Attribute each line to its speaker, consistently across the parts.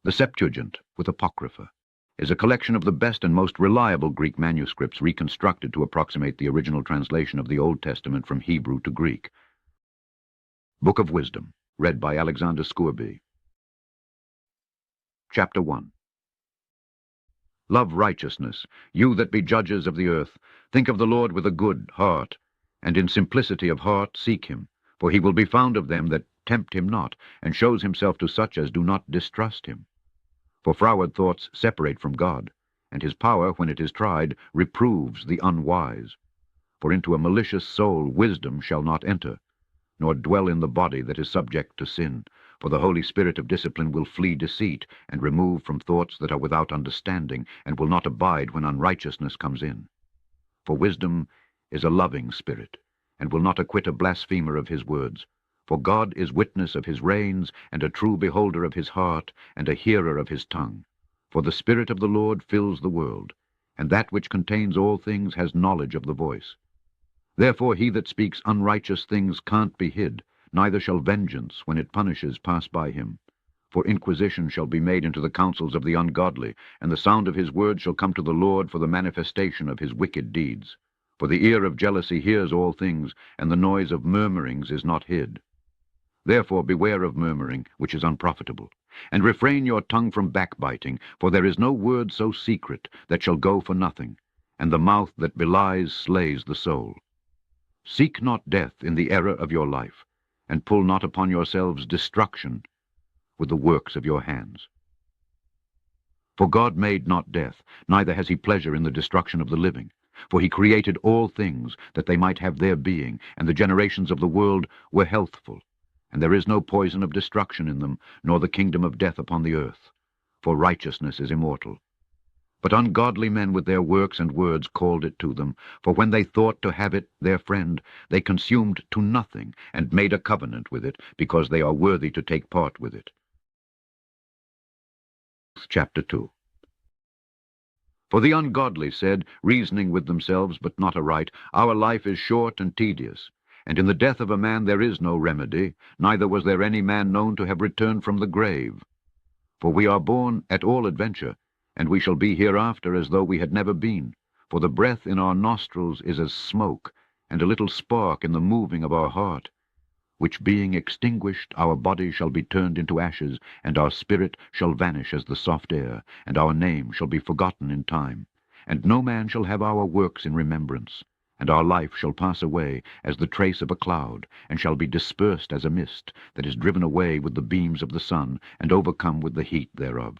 Speaker 1: The Septuagint, with Apocrypha, is a collection of the best and most reliable Greek manuscripts reconstructed to approximate the original translation of the Old Testament from Hebrew to Greek. Book of Wisdom, read by Alexander Scourby. Chapter 1. Love righteousness, you that be judges of the earth. Think of the Lord with a good heart, and in simplicity of heart seek him. For he will be found of them that tempt him not, and shows himself to such as do not distrust him. For froward thoughts separate from God, and his power, when it is tried, reproves the unwise. For into a malicious soul wisdom shall not enter, nor dwell in the body that is subject to sin. For the Holy Spirit of discipline will flee deceit, and remove from thoughts that are without understanding, and will not abide when unrighteousness comes in. For wisdom is a loving spirit, and will not acquit a blasphemer of his words. For God is witness of his reins, and a true beholder of his heart, and a hearer of his tongue. For the Spirit of the Lord fills the world, and that which contains all things has knowledge of the voice. Therefore he that speaks unrighteous things can't be hid, neither shall vengeance, when it punishes, pass by him. For inquisition shall be made into the counsels of the ungodly, and the sound of his words shall come to the Lord for the manifestation of his wicked deeds. For the ear of jealousy hears all things, and the noise of murmurings is not hid. Therefore beware of murmuring, which is unprofitable, and refrain your tongue from backbiting, for there is no word so secret that shall go for nothing, and the mouth that belies slays the soul. Seek not death in the error of your life, and pull not upon yourselves destruction with the works of your hands. For God made not death, neither has he pleasure in the destruction of the living. For he created all things, that they might have their being, and the generations of the world were healthful. And there is no poison of destruction in them, nor the kingdom of death upon the earth. For righteousness is immortal. But ungodly men with their works and words called it to them. For when they thought to have it their friend, they consumed to nothing, and made a covenant with it, because they are worthy to take part with it. Chapter 2. For the ungodly said, reasoning with themselves, but not aright, Our life is short and tedious. And in the death of a man there is no remedy, neither was there any man known to have returned from the grave. For we are born at all adventure, and we shall be hereafter as though we had never been. For the breath in our nostrils is as smoke, and a little spark in the moving of our heart, which being extinguished, our body shall be turned into ashes, and our spirit shall vanish as the soft air, and our name shall be forgotten in time. And no man shall have our works in remembrance. And our life shall pass away as the trace of a cloud, and shall be dispersed as a mist, that is driven away with the beams of the sun, and overcome with the heat thereof.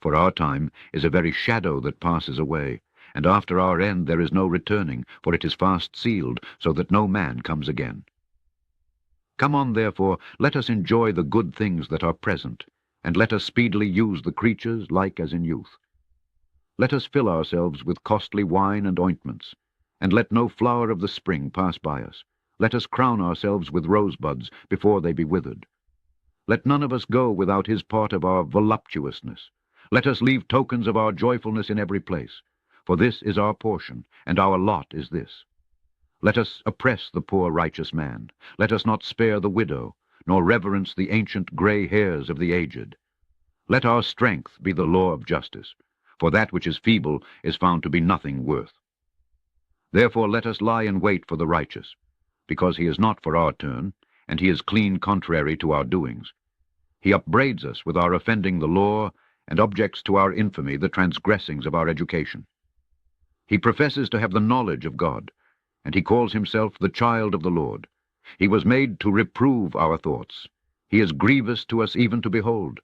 Speaker 1: For our time is a very shadow that passes away, and after our end there is no returning, for it is fast sealed, so that no man comes again. Come on, therefore, let us enjoy the good things that are present, and let us speedily use the creatures like as in youth. Let us fill ourselves with costly wine and ointments, and let no flower of the spring pass by us. Let us crown ourselves with rosebuds before they be withered. Let none of us go without his part of our voluptuousness. Let us leave tokens of our joyfulness in every place. For this is our portion, and our lot is this. Let us oppress the poor righteous man. Let us not spare the widow, nor reverence the ancient gray hairs of the aged. Let our strength be the law of justice, for that which is feeble is found to be nothing worth. Therefore let us lie in wait for the righteous, because he is not for our turn, and he is clean contrary to our doings. He upbraids us with our offending the law, and objects to our infamy the transgressings of our education. He professes to have the knowledge of God, and he calls himself the child of the Lord. He was made to reprove our thoughts. He is grievous to us even to behold,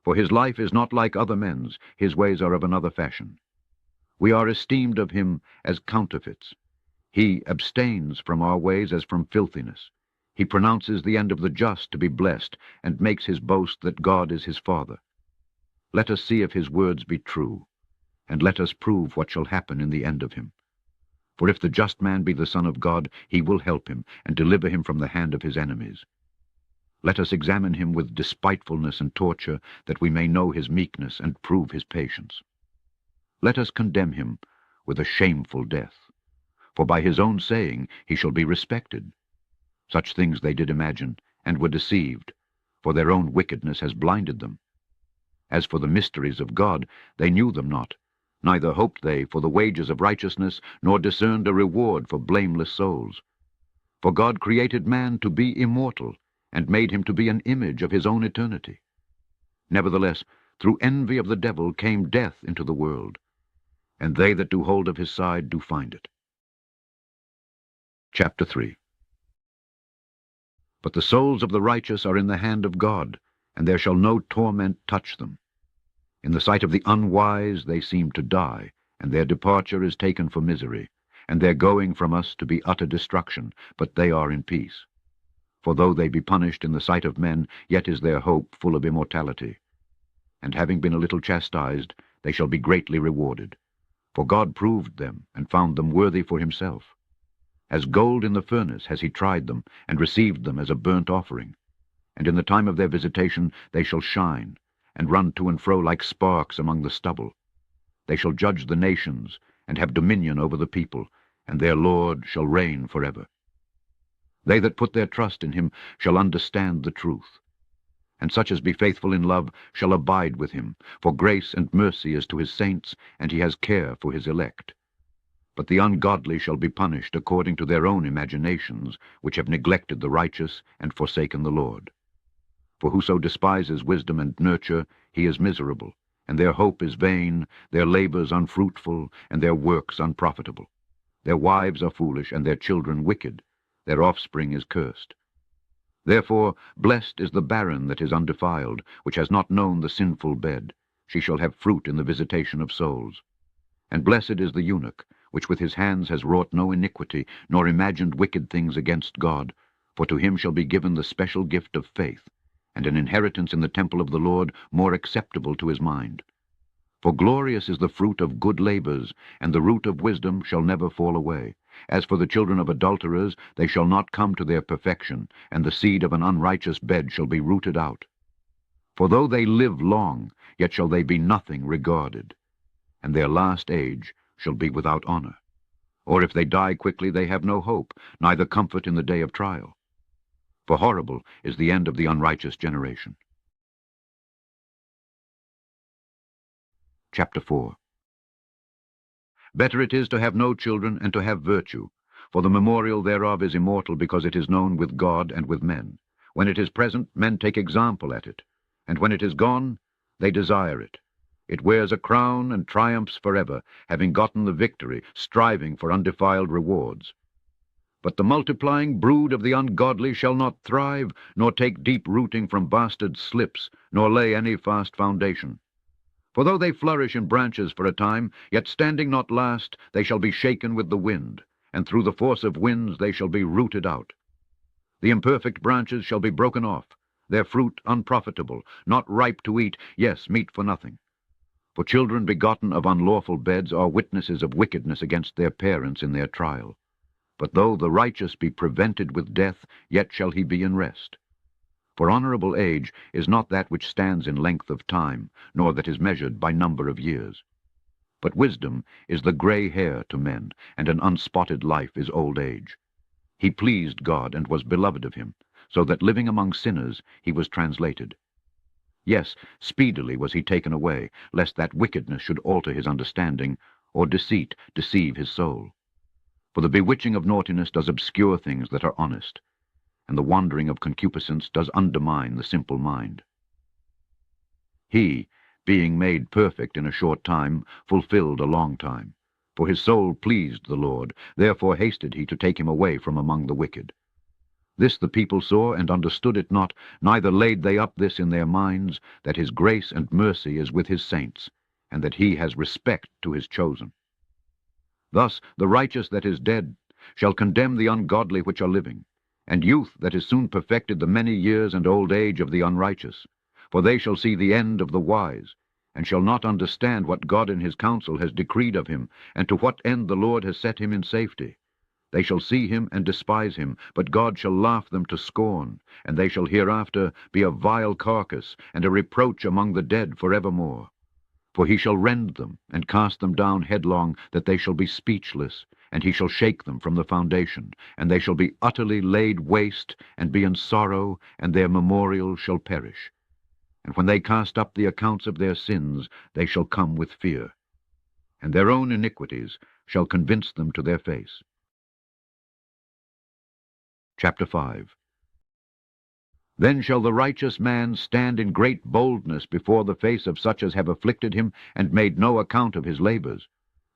Speaker 1: for his life is not like other men's, his ways are of another fashion. We are esteemed of him as counterfeits. He abstains from our ways as from filthiness. He pronounces the end of the just to be blessed, and makes his boast that God is his Father. Let us see if his words be true, and let us prove what shall happen in the end of him. For if the just man be the Son of God, he will help him, and deliver him from the hand of his enemies. Let us examine him with despitefulness and torture, that we may know his meekness and prove his patience. Let us condemn him with a shameful death, for by his own saying he shall be respected. Such things they did imagine, and were deceived, for their own wickedness has blinded them. As for the mysteries of God, they knew them not, neither hoped they for the wages of righteousness, nor discerned a reward for blameless souls. For God created man to be immortal, and made him to be an image of his own eternity. Nevertheless, through envy of the devil came death into the world, and they that do hold of his side do find it. Chapter 3. But the souls of the righteous are in the hand of God, and there shall no torment touch them. In the sight of the unwise they seem to die, and their departure is taken for misery, and their going from us to be utter destruction, but they are in peace. For though they be punished in the sight of men, yet is their hope full of immortality. And having been a little chastised, they shall be greatly rewarded. For God proved them, and found them worthy for himself. As gold in the furnace has he tried them, and received them as a burnt offering. And in the time of their visitation they shall shine, and run to and fro like sparks among the stubble. They shall judge the nations, and have dominion over the people, and their Lord shall reign forever. They that put their trust in him shall understand the truth. And such as be faithful in love shall abide with him, for grace and mercy is to his saints, and he has care for his elect. But the ungodly shall be punished according to their own imaginations, which have neglected the righteous and forsaken the Lord. For whoso despises wisdom and nurture, he is miserable, and their hope is vain, their labors unfruitful, and their works unprofitable. Their wives are foolish, and their children wicked. Their offspring is cursed. Therefore blessed is the barren that is undefiled, which has not known the sinful bed. She shall have fruit in the visitation of souls. And blessed is the eunuch, which with his hands has wrought no iniquity, nor imagined wicked things against God. For to him shall be given the special gift of faith, and an inheritance in the temple of the Lord more acceptable to his mind. For glorious is the fruit of good labors, and the root of wisdom shall never fall away. As for the children of adulterers, they shall not come to their perfection, and the seed of an unrighteous bed shall be rooted out. For though they live long, yet shall they be nothing regarded, and their last age shall be without honor. Or if they die quickly, they have no hope, neither comfort in the day of trial. For horrible is the end of the unrighteous generation. Chapter 4. Better it is to have no children and to have virtue, for the memorial thereof is immortal, because it is known with God and with men. When it is present, men take example at it, and when it is gone, they desire it. It wears a crown and triumphs forever, having gotten the victory, striving for undefiled rewards. But the multiplying brood of the ungodly shall not thrive, nor take deep rooting from bastard slips, nor lay any fast foundation. For though they flourish in branches for a time, yet standing not last, they shall be shaken with the wind, and through the force of winds they shall be rooted out. The imperfect branches shall be broken off, their fruit unprofitable, not ripe to eat, yes, meat for nothing. For children begotten of unlawful beds are witnesses of wickedness against their parents in their trial. But though the righteous be prevented with death, yet shall he be in rest. For honorable age is not that which stands in length of time, nor that is measured by number of years. But wisdom is the gray hair to men, and an unspotted life is old age. He pleased God, and was beloved of him, so that living among sinners he was translated. Yes, speedily was he taken away, lest that wickedness should alter his understanding, or deceit deceive his soul. For the bewitching of naughtiness does obscure things that are honest, and the wandering of concupiscence does undermine the simple mind. He, being made perfect in a short time, fulfilled a long time. For his soul pleased the Lord, therefore hasted he to take him away from among the wicked. This the people saw, and understood it not, neither laid they up this in their minds, that his grace and mercy is with his saints, and that he has respect to his chosen. Thus the righteous that is dead shall condemn the ungodly which are living, and youth that is soon perfected the many years and old age of the unrighteous. For they shall see the end of the wise, and shall not understand what God in his counsel has decreed of him, and to what end the Lord has set him in safety. They shall see him and despise him, but God shall laugh them to scorn, and they shall hereafter be a vile carcass, and a reproach among the dead forevermore. For he shall rend them, and cast them down headlong, that they shall be speechless, and he shall shake them from the foundation, and they shall be utterly laid waste, and be in sorrow, and their memorial shall perish. And when they cast up the accounts of their sins, they shall come with fear, and their own iniquities shall convince them to their face. Chapter 5. Then shall the righteous man stand in great boldness before the face of such as have afflicted him, and made no account of his labors.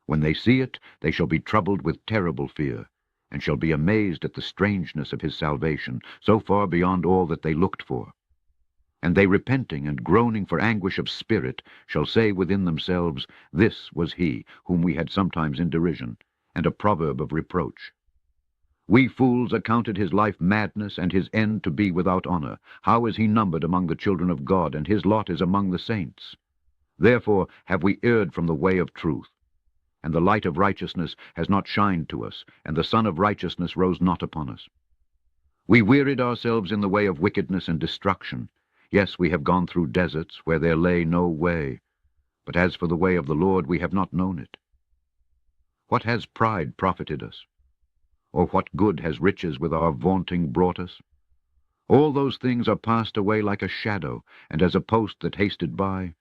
Speaker 1: When they see it, they shall be troubled with terrible fear, and shall be amazed at the strangeness of his salvation, so far beyond all that they looked for. And they, repenting and groaning for anguish of spirit, shall say within themselves, This was he, whom we had sometimes in derision, and a proverb of reproach. We fools accounted his life madness, and his end to be without honor. How is he numbered among the children of God, and his lot is among the saints? Therefore have we erred from the way of truth, and the light of righteousness has not shined to us, and the sun of righteousness rose not upon us. We wearied ourselves in the way of wickedness and destruction. Yes, we have gone through deserts where there lay no way. But as for the way of the Lord, we have not known it. What has pride profited us? Or what good has riches with our vaunting brought us? All those things are passed away like a shadow, and as a post that hasted by,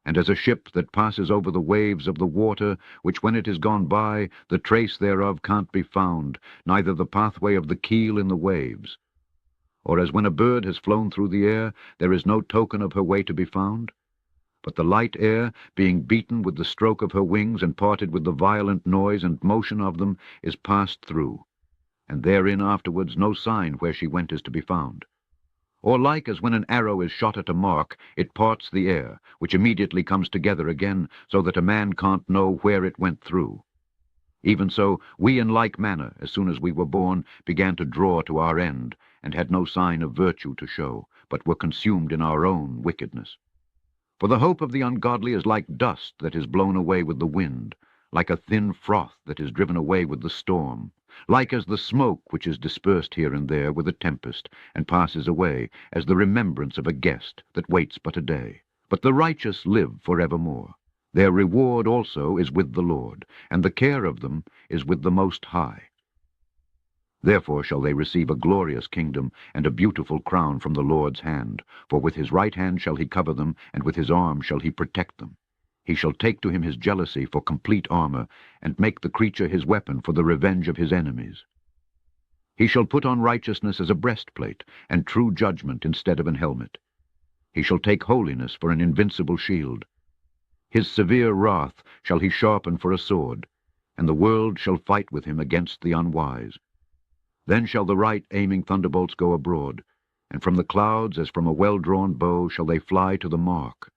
Speaker 1: and as a ship that passes over the waves of the water, which when it is gone by, the trace thereof can't be found, neither the pathway of the keel in the waves. Or as when a bird has flown through the air, there is no token of her way to be found. But the light air, being beaten with the stroke of her wings, and parted with the violent noise and motion of them, is passed through, and therein afterwards no sign where she went is to be found. Or like as when an arrow is shot at a mark, it parts the air, which immediately comes together again, so that a man can't know where it went through. Even so, we in like manner, as soon as we were born, began to draw to our end, and had no sign of virtue to show, but were consumed in our own wickedness. For the hope of the ungodly is like dust that is blown away with the wind, like a thin froth that is driven away with the storm, like as the smoke which is dispersed here and there with a tempest, and passes away, as the remembrance of a guest that waits but a day. But the righteous live for evermore. Their reward also is with the Lord, and the care of them is with the Most High. Therefore shall they receive a glorious kingdom, and a beautiful crown from the Lord's hand. For with his right hand shall he cover them, and with his arm shall he protect them. He shall take to him his jealousy for complete armor, and make the creature his weapon for the revenge of his enemies. He shall put on righteousness as a breastplate, and true judgment instead of an helmet. He shall take holiness for an invincible shield. His severe wrath shall he sharpen for a sword, and the world shall fight with him against the unwise. Then shall the right aiming thunderbolts go abroad, and from the clouds as from a well-drawn bow shall they fly to the mark.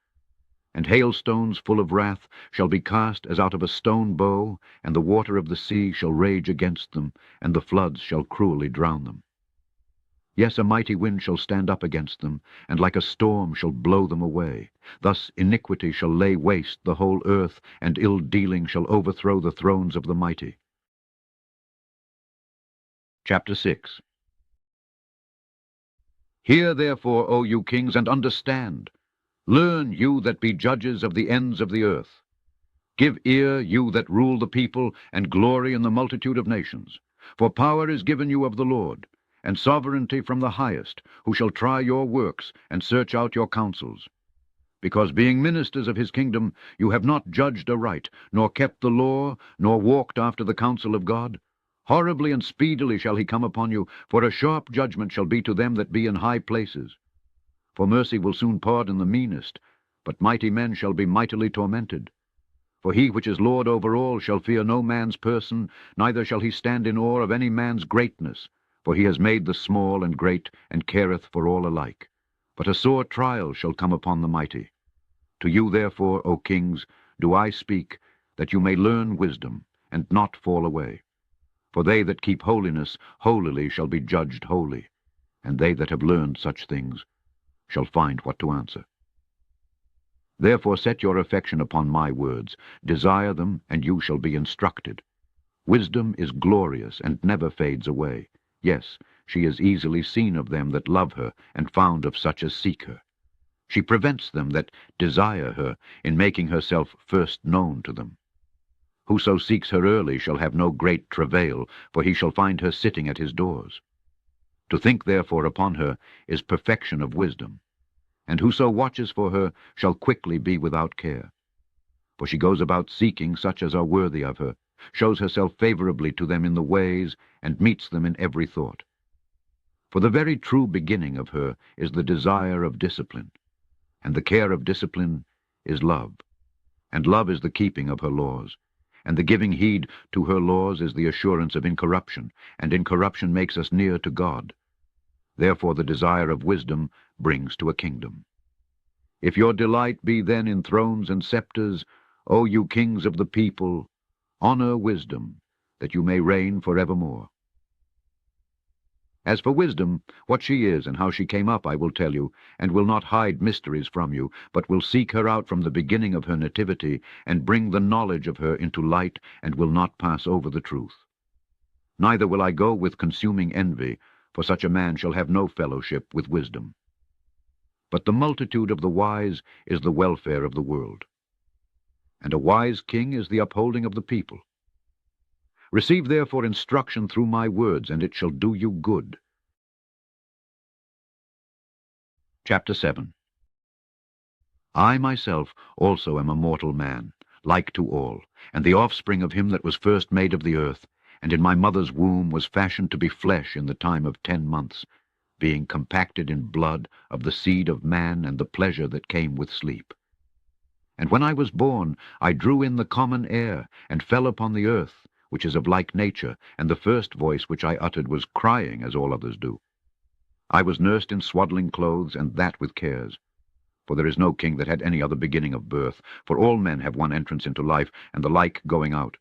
Speaker 1: And hailstones full of wrath shall be cast as out of a stone bow, and the water of the sea shall rage against them, and the floods shall cruelly drown them. Yes, a mighty wind shall stand up against them, and like a storm shall blow them away. Thus iniquity shall lay waste the whole earth, and ill-dealing shall overthrow the thrones of the mighty. Chapter 6. Hear therefore, O you kings, and understand. Learn, you that be judges of the ends of the earth. Give ear, you that rule the people, and glory in the multitude of nations. For power is given you of the Lord, and sovereignty from the highest, who shall try your works, and search out your counsels. Because being ministers of his kingdom, you have not judged aright, nor kept the law, nor walked after the counsel of God. Horribly and speedily shall he come upon you, for a sharp judgment shall be to them that be in high places. For mercy will soon pardon the meanest, but mighty men shall be mightily tormented. For he which is Lord over all shall fear no man's person, neither shall he stand in awe of any man's greatness. For he has made the small and great, and careth for all alike. But a sore trial shall come upon the mighty. To you therefore, O kings, do I speak, that you may learn wisdom, and not fall away. For they that keep holiness holily shall be judged holy, and they that have learned such things shall find what to answer. Therefore set your affection upon my words, desire them, and you shall be instructed. Wisdom is glorious, and never fades away. Yes, she is easily seen of them that love her, and found of such as seek her. She prevents them that desire her, in making herself first known to them. Whoso seeks her early shall have no great travail, for he shall find her sitting at his doors. To think therefore upon her is perfection of wisdom, and whoso watches for her shall quickly be without care. For she goes about seeking such as are worthy of her, shows herself favorably to them in the ways, and meets them in every thought. For the very true beginning of her is the desire of discipline, and the care of discipline is love, and love is the keeping of her laws, and the giving heed to her laws is the assurance of incorruption, and incorruption makes us near to God. Therefore the desire of wisdom brings to a kingdom. If your delight be then in thrones and scepters, O you kings of the people, honor wisdom, that you may reign forevermore. As for wisdom, what she is and how she came up I will tell you, and will not hide mysteries from you, but will seek her out from the beginning of her nativity, and bring the knowledge of her into light, and will not pass over the truth. Neither will I go with consuming envy, for such a man shall have no fellowship with wisdom. But the multitude of the wise is the welfare of the world, and a wise king is the upholding of the people. Receive therefore instruction through my words, and it shall do you good. Chapter 7. I myself also am a mortal man, like to all, and the offspring of him that was first made of the earth, and in my mother's womb was fashioned to be flesh in the time of 10 months, being compacted in blood of the seed of man and the pleasure that came with sleep. And when I was born, I drew in the common air, and fell upon the earth, which is of like nature, and the first voice which I uttered was crying, as all others do. I was nursed in swaddling clothes, and that with cares. For there is no king that had any other beginning of birth, for all men have one entrance into life, and the like going out.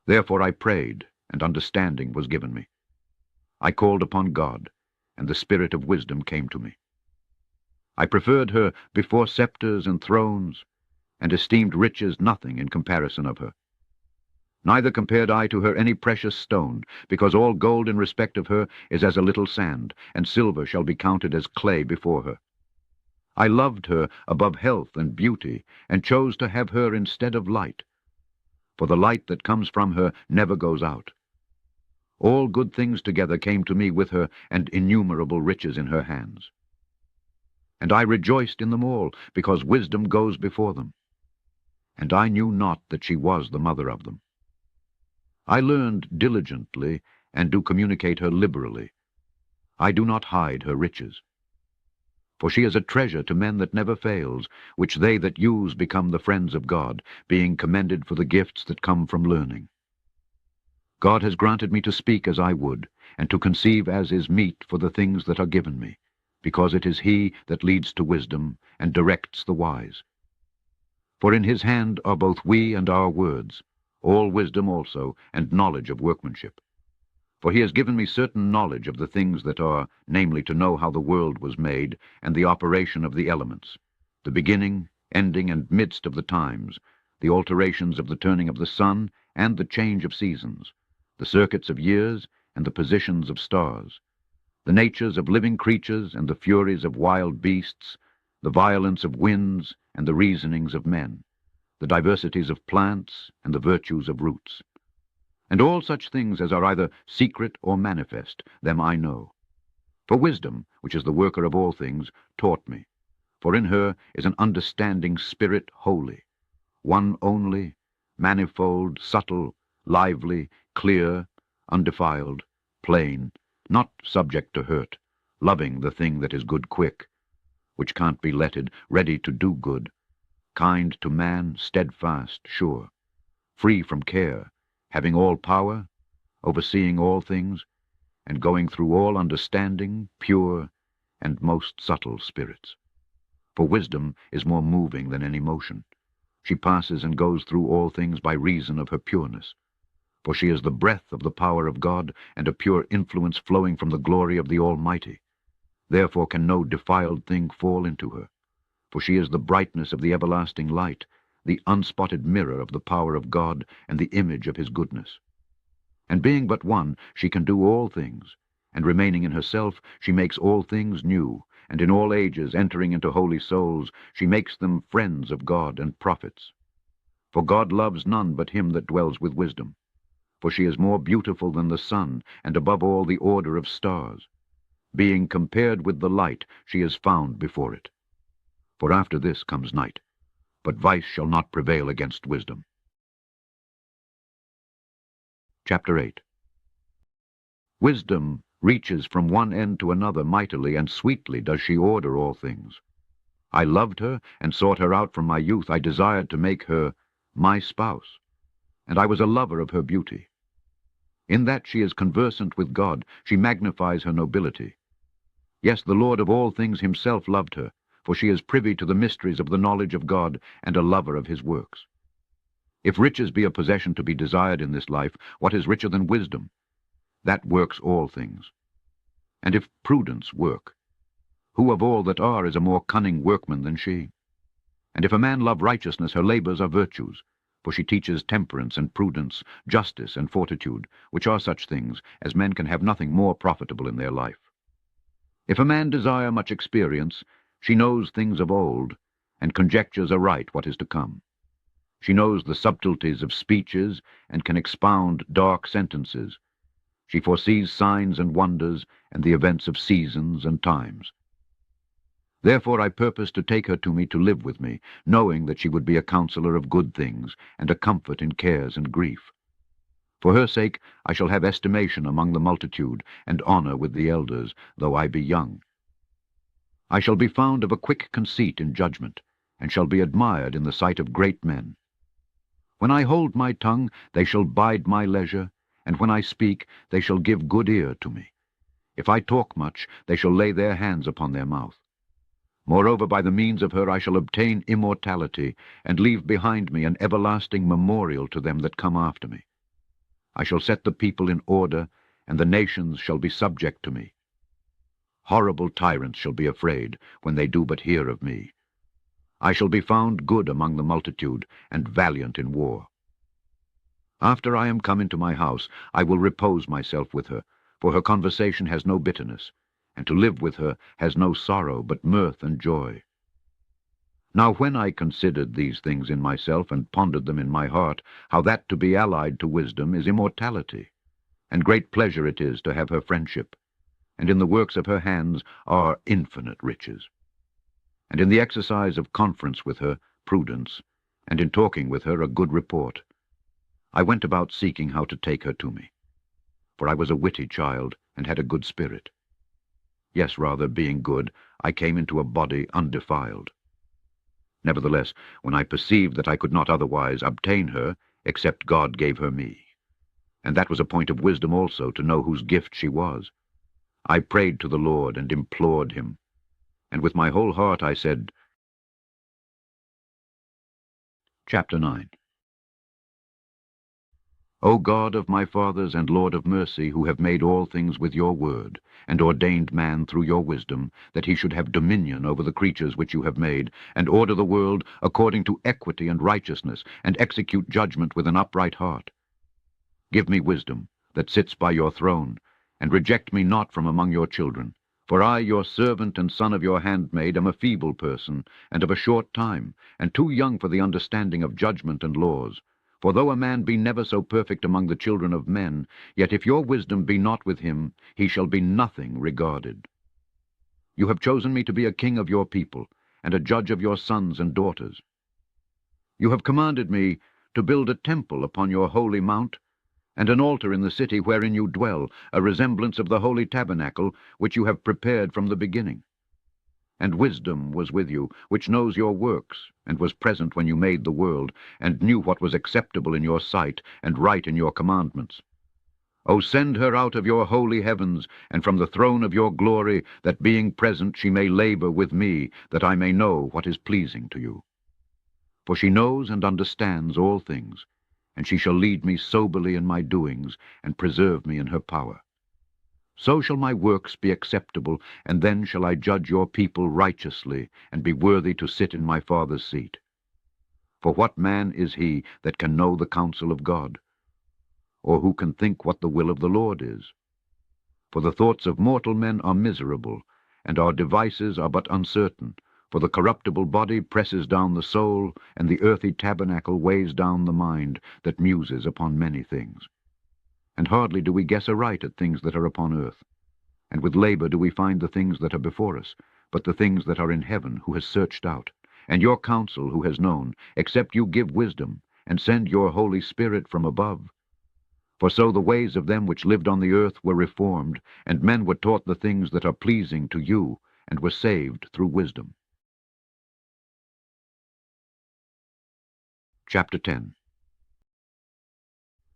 Speaker 1: Therefore I prayed, and understanding was given me. I called upon God, and the spirit of wisdom came to me. I preferred her before scepters and thrones, and esteemed riches nothing in comparison of her. Neither compared I to her any precious stone, because all gold in respect of her is as a little sand, and silver shall be counted as clay before her. I loved her above health and beauty, and chose to have her instead of light. For the light that comes from her never goes out. All good things together came to me with her, and innumerable riches in her hands. And I rejoiced in them all, because wisdom goes before them. And I knew not that she was the mother of them. I learned diligently, and do communicate her liberally. I do not hide her riches. For she is a treasure to men that never fails, which they that use become the friends of God, being commended for the gifts that come from learning. God has granted me to speak as I would, and to conceive as is meet for the things that are given me, because it is he that leads to wisdom, and directs the wise. For in his hand are both we and our words, all wisdom also, and knowledge of workmanship. For he has given me certain knowledge of the things that are, namely to know how the world was made, and the operation of the elements, the beginning, ending, and midst of the times, the alterations of the turning of the sun, and the change of seasons, the circuits of years, and the positions of stars, the natures of living creatures, and the furies of wild beasts, the violence of winds, and the reasonings of men, the diversities of plants, and the virtues of roots. And all such things as are either secret or manifest, them I know. For wisdom, which is the worker of all things, taught me. For in her is an understanding spirit holy, one only, manifold, subtle, lively, clear, undefiled, plain, not subject to hurt, loving the thing that is good quick, which can't be letted, ready to do good, kind to man, steadfast, sure, free from care, having all power, overseeing all things, and going through all understanding, pure, and most subtle spirits. For wisdom is more moving than any motion. She passes and goes through all things by reason of her pureness. For she is the breath of the power of God, and a pure influence flowing from the glory of the Almighty. Therefore can no defiled thing fall into her. For she is the brightness of the everlasting light, the unspotted mirror of the power of God, and the image of his goodness. And being but one, she can do all things, and remaining in herself, she makes all things new, and in all ages entering into holy souls, she makes them friends of God and prophets. For God loves none but him that dwells with wisdom. For she is more beautiful than the sun, and above all the order of stars. Being compared with the light, she is found before it. For after this comes night, but vice shall not prevail against wisdom. Chapter 8. Wisdom reaches from one end to another mightily, and sweetly does she order all things. I loved her, and sought her out from my youth. I desired to make her my spouse, and I was a lover of her beauty. In that she is conversant with God, she magnifies her nobility. Yes, the Lord of all things himself loved her, for she is privy to the mysteries of the knowledge of God, and a lover of his works. If riches be a possession to be desired in this life, what is richer than wisdom? That works all things. And if prudence work, who of all that are is a more cunning workman than she? And if a man love righteousness, her labors are virtues, for she teaches temperance and prudence, justice and fortitude, which are such things as men can have nothing more profitable in their life. If a man desire much experience, she knows things of old, and conjectures aright what is to come. She knows the subtleties of speeches, and can expound dark sentences. She foresees signs and wonders, and the events of seasons and times. Therefore I purpose to take her to me to live with me, knowing that she would be a counselor of good things, and a comfort in cares and grief. For her sake I shall have estimation among the multitude, and honor with the elders, though I be young. I shall be found of a quick conceit in judgment, and shall be admired in the sight of great men. When I hold my tongue, they shall bide my leisure, and when I speak, they shall give good ear to me. If I talk much, they shall lay their hands upon their mouth. Moreover, by the means of her I shall obtain immortality, and leave behind me an everlasting memorial to them that come after me. I shall set the people in order, and the nations shall be subject to me. Horrible tyrants shall be afraid, when they do but hear of me. I shall be found good among the multitude, and valiant in war. After I am come into my house, I will repose myself with her, for her conversation has no bitterness, and to live with her has no sorrow, but mirth and joy. Now when I considered these things in myself, and pondered them in my heart, how that to be allied to wisdom is immortality, and great pleasure it is to have her friendship, and in the works of her hands are infinite riches. And in the exercise of conference with her, prudence, and in talking with her, a good report. I went about seeking how to take her to me, for I was a witty child, and had a good spirit. Yes, rather, being good, I came into a body undefiled. Nevertheless, when I perceived that I could not otherwise obtain her, except God gave her me, and that was a point of wisdom also, to know whose gift she was, I prayed to the Lord and implored him, and with my whole heart I said, Chapter 9. O God of my fathers and Lord of mercy, who have made all things with your word, and ordained man through your wisdom, that he should have dominion over the creatures which you have made, and order the world according to equity and righteousness, and execute judgment with an upright heart. Give me wisdom, that sits by your throne, and reject me not from among your children. For I, your servant and son of your handmaid, am a feeble person, and of a short time, and too young for the understanding of judgment and laws. For though a man be never so perfect among the children of men, yet if your wisdom be not with him, he shall be nothing regarded. You have chosen me to be a king of your people, and a judge of your sons and daughters. You have commanded me to build a temple upon your holy mount, and an altar in the city wherein you dwell, a resemblance of the holy tabernacle, which you have prepared from the beginning. And wisdom was with you, which knows your works, and was present when you made the world, and knew what was acceptable in your sight, and right in your commandments. O send her out of your holy heavens, and from the throne of your glory, that being present she may labor with me, that I may know what is pleasing to you. For she knows and understands all things, and she shall lead me soberly in my doings, and preserve me in her power. So shall my works be acceptable, and then shall I judge your people righteously, and be worthy to sit in my Father's seat. For what man is he that can know the counsel of God? Or who can think what the will of the Lord is? For the thoughts of mortal men are miserable, and our devices are but uncertain. For the corruptible body presses down the soul, and the earthy tabernacle weighs down the mind, that muses upon many things. And hardly do we guess aright at things that are upon earth, and with labor do we find the things that are before us. but the things that are in heaven, who has searched out, and your counsel, who has known, except you give wisdom, and send your Holy Spirit from above. For so the ways of them which lived on the earth were reformed, and men were taught the things that are pleasing to you, and were saved through wisdom. Chapter 10.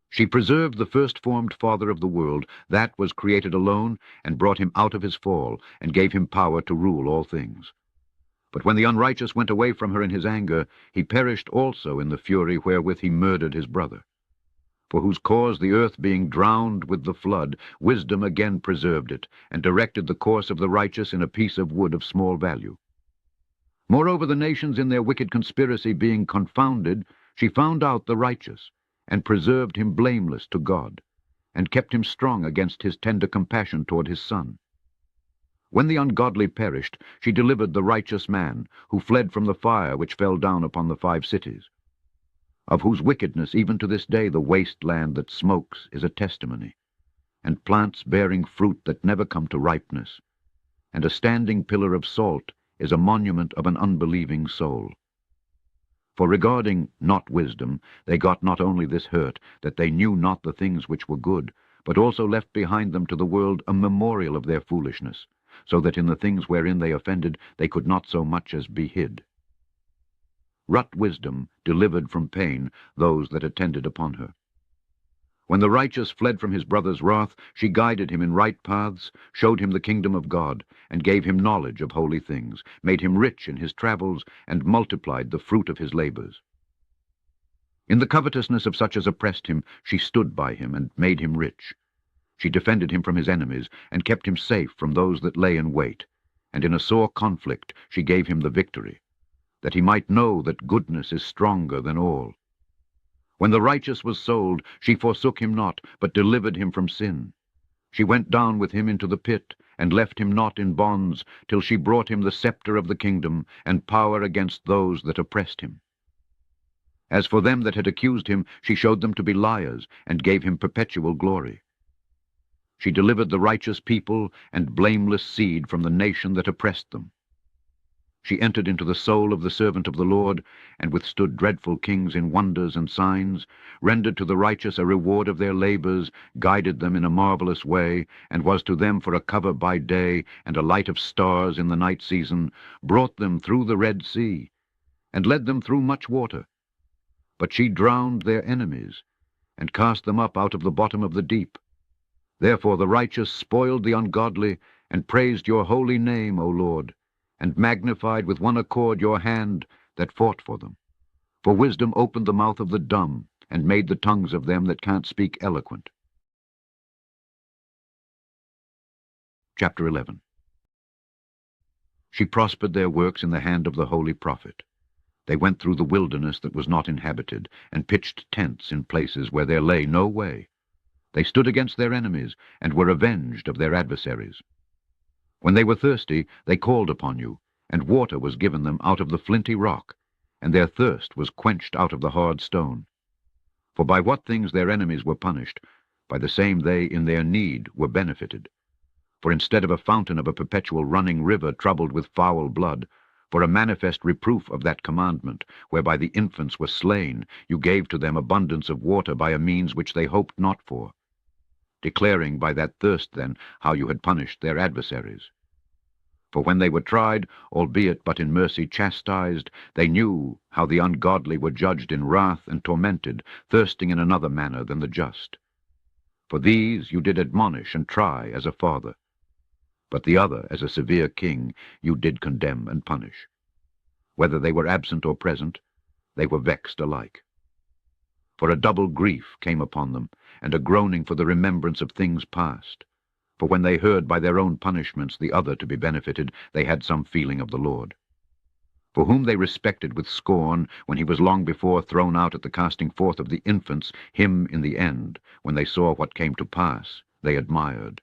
Speaker 1: She preserved the first-formed Father of the world, that was created alone, and brought him out of his fall, and gave him power to rule all things. But when the unrighteous went away from her in his anger, he perished also in the fury wherewith he murdered his brother. For whose cause the earth being drowned with the flood, wisdom again preserved it, and directed the course of the righteous in a piece of wood of small value. Moreover, the nations in their wicked conspiracy being confounded, she found out the righteous, and preserved him blameless to God, and kept him strong against his tender compassion toward his Son. When the ungodly perished, she delivered the righteous man, who fled from the fire which fell down upon the 5 cities, of whose wickedness even to this day the waste land that smokes is a testimony, and plants bearing fruit that never come to ripeness, and a standing pillar of salt is a monument of an unbelieving soul. For regarding not wisdom, they got not only this hurt, that they knew not the things which were good, but also left behind them to the world a memorial of their foolishness, so that in the things wherein they offended they could not so much as be hid. Rut wisdom delivered from pain those that attended upon her. When the righteous fled from his brother's wrath, she guided him in right paths, showed him the kingdom of God, and gave him knowledge of holy things, made him rich in his travels, and multiplied the fruit of his labors. In the covetousness of such as oppressed him, she stood by him, and made him rich. She defended him from his enemies, and kept him safe from those that lay in wait, and in a sore conflict she gave him the victory, that he might know that goodness is stronger than all. When the righteous was sold, she forsook him not, but delivered him from sin. She went down with him into the pit, and left him not in bonds, till she brought him the scepter of the kingdom, and power against those that oppressed him. As for them that had accused him, she showed them to be liars, and gave him perpetual glory. She delivered the righteous people and blameless seed from the nation that oppressed them. She entered into the soul of the servant of the Lord, and withstood dreadful kings in wonders and signs, rendered to the righteous a reward of their labors, guided them in a marvelous way, and was to them for a cover by day, and a light of stars in the night season, brought them through the Red Sea, and led them through much water. But she drowned their enemies, and cast them up out of the bottom of the deep. Therefore the righteous spoiled the ungodly, and praised your holy name, O Lord, and magnified with one accord your hand that fought for them. For wisdom opened the mouth of the dumb, and made the tongues of them that can't speak eloquent. Chapter 11. She prospered their works in the hand of the holy prophet. They went through the wilderness that was not inhabited, and pitched tents in places where there lay no way. They stood against their enemies, and were avenged of their adversaries. When they were thirsty, they called upon you, and water was given them out of the flinty rock, and their thirst was quenched out of the hard stone. For by what things their enemies were punished, by the same they in their need were benefited. For instead of a fountain of a perpetual running river troubled with foul blood, for a manifest reproof of that commandment, whereby the infants were slain, you gave to them abundance of water by a means which they hoped not for, declaring by that thirst then how you had punished their adversaries. For when they were tried, albeit but in mercy chastised, they knew how the ungodly were judged in wrath and tormented, thirsting in another manner than the just. For these you did admonish and try as a father, but the other, as a severe king, you did condemn and punish. Whether they were absent or present, they were vexed alike. For a double grief came upon them, and a groaning for the remembrance of things past. For when they heard by their own punishments the other to be benefited, they had some feeling of the Lord. For whom they respected with scorn, when he was long before thrown out at the casting forth of the infants, him in the end, when they saw what came to pass, they admired.